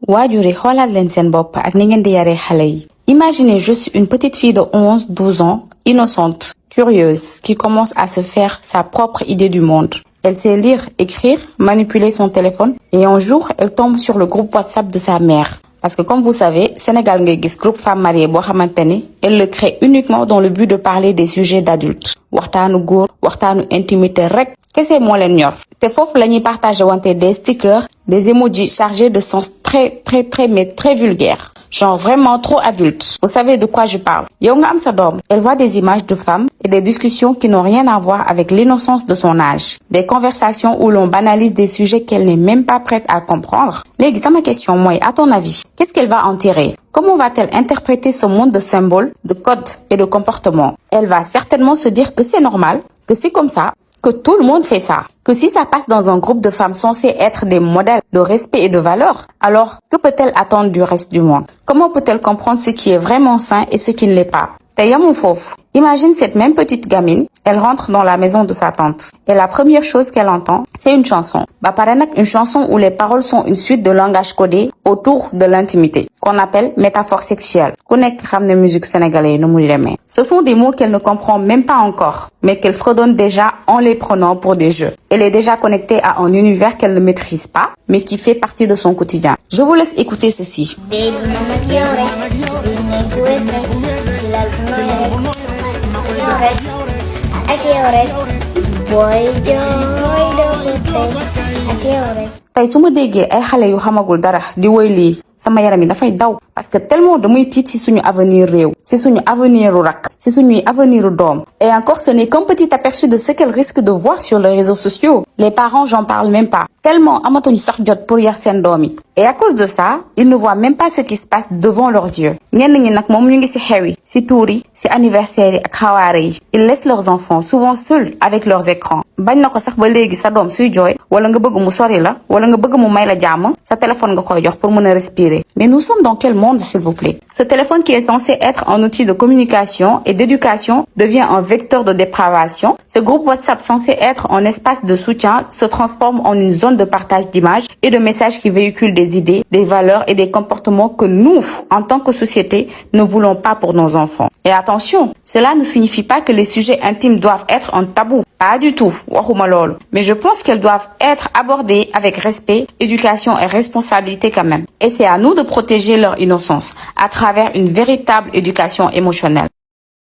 waajur yi xoolaat leen seen bopp ak ni ngeen di yaree xale yi. Imaginez juste une petite fille de 11-12 ans, innocente, curieuse, qui commence à se faire sa propre idée du monde. Elle sait lire, écrire, manipuler son téléphone et un jour, elle tombe sur le groupe WhatsApp de sa mère. Parce que comme vous savez, Sénégal ngay gis groupe femmes mariées boo xamante ni elle le crée uniquement dans le but de parler des sujets d'adultes. waxtaanu góor waxtaanu intimité rek kese moo leen ñor te foofu la ñuy partagé wante des stickers, des emojis chargés de sens mais très vulgaires. Genre vraiment trop adulte. Vous savez de quoi je parle. Yow nga am sa doom. Elle voit des images de femmes et des discussions qui n'ont rien à voir avec l'innocence de son âge. Des conversations où l'on banalise des sujets qu'elle n'est même pas prête à comprendre. Léegi sama question mooy, à ton avis, qu'est-ce qu'elle va en tirer? Comment va-t-elle interpréter ce monde de symboles, de codes et de comportements? Elle va certainement se dire que c'est normal, que c'est comme ça, que tout le monde fait ça. Que si ça passe dans un groupe de femmes censées être des modèles de respect et de valeur, alors que peut-elle attendre du reste du monde? Comment peut-elle comprendre ce qui est vraiment sain et ce qui ne l'est pas? Te yamul foofu. Imagine cette même petite gamine, elle rentre dans la maison de sa tante. Et la première chose qu'elle entend, c'est une chanson. Ba pare nag une chanson où les paroles sont une suite de langages codés autour de l'intimité, qu'on appelle métaphore sexuelle. Ku nekk xam ne musique sénégalaise nu muy demee. Ce sont des mots qu'elle ne comprend même pas encore, mais qu'elle fredonne déjà en les prenant pour des jeux. Elle est déjà connectée à un univers qu'elle ne maîtrise pas, mais qui fait partie de son quotidien. Je vous laisse écouter ceci. Tey su ma déggee ay xale yu xamagul dara di woy lii sama yaram yi dafay daw parce que tellement damay tiit ci suñu avenir réew, ci suñu aveniru rak, ci suñuy aveniru doom. Et encore ce n'est qu'un petit aperçu de ce qu'elle risque de voir sur les réseaux sociaux. Les parents, j'en parle même pas, tellement amatuñu sax jot pour yar seen doom yi. Et à cause de ça, ils ne voient même pas ce qui se passe devant leurs yeux. Ñenn ñi nag moom ñu ngi ci xew yi, ci tuur yi, ci anniversaire yi ak xawaare yi. Ils laissent leurs enfants souvent seuls avec leurs écrans. Bañ na ko sax ba léegi sa doom suy jooy wala nga bëgg mu sori la wala nga bëgg mu may la jàmm, sa téléphone nga koy jox pour mën a respirer. Mais nous sommes dans quel monde, s'il vous plaît? Ce téléphone qui est censé être un outil de communication et d'éducation devient un vecteur de dépravation. Ce groupe WhatsApp censé être un espace de soutien se transforme en une zone de partage d'images et de messages qui véhiculent des idées, des valeurs et des comportements que nous, en tant que société, ne voulons pas pour nos enfants. Et attention, cela ne signifie pas que les sujets intimes doivent être un tabou. Pas du tout, waxuma loolu. Mais je pense qu'elles doivent être abordées avec respect, éducation et responsabilité quand même. Et c'est à nous de protéger leur innocence à travers une véritable éducation émotionnelle.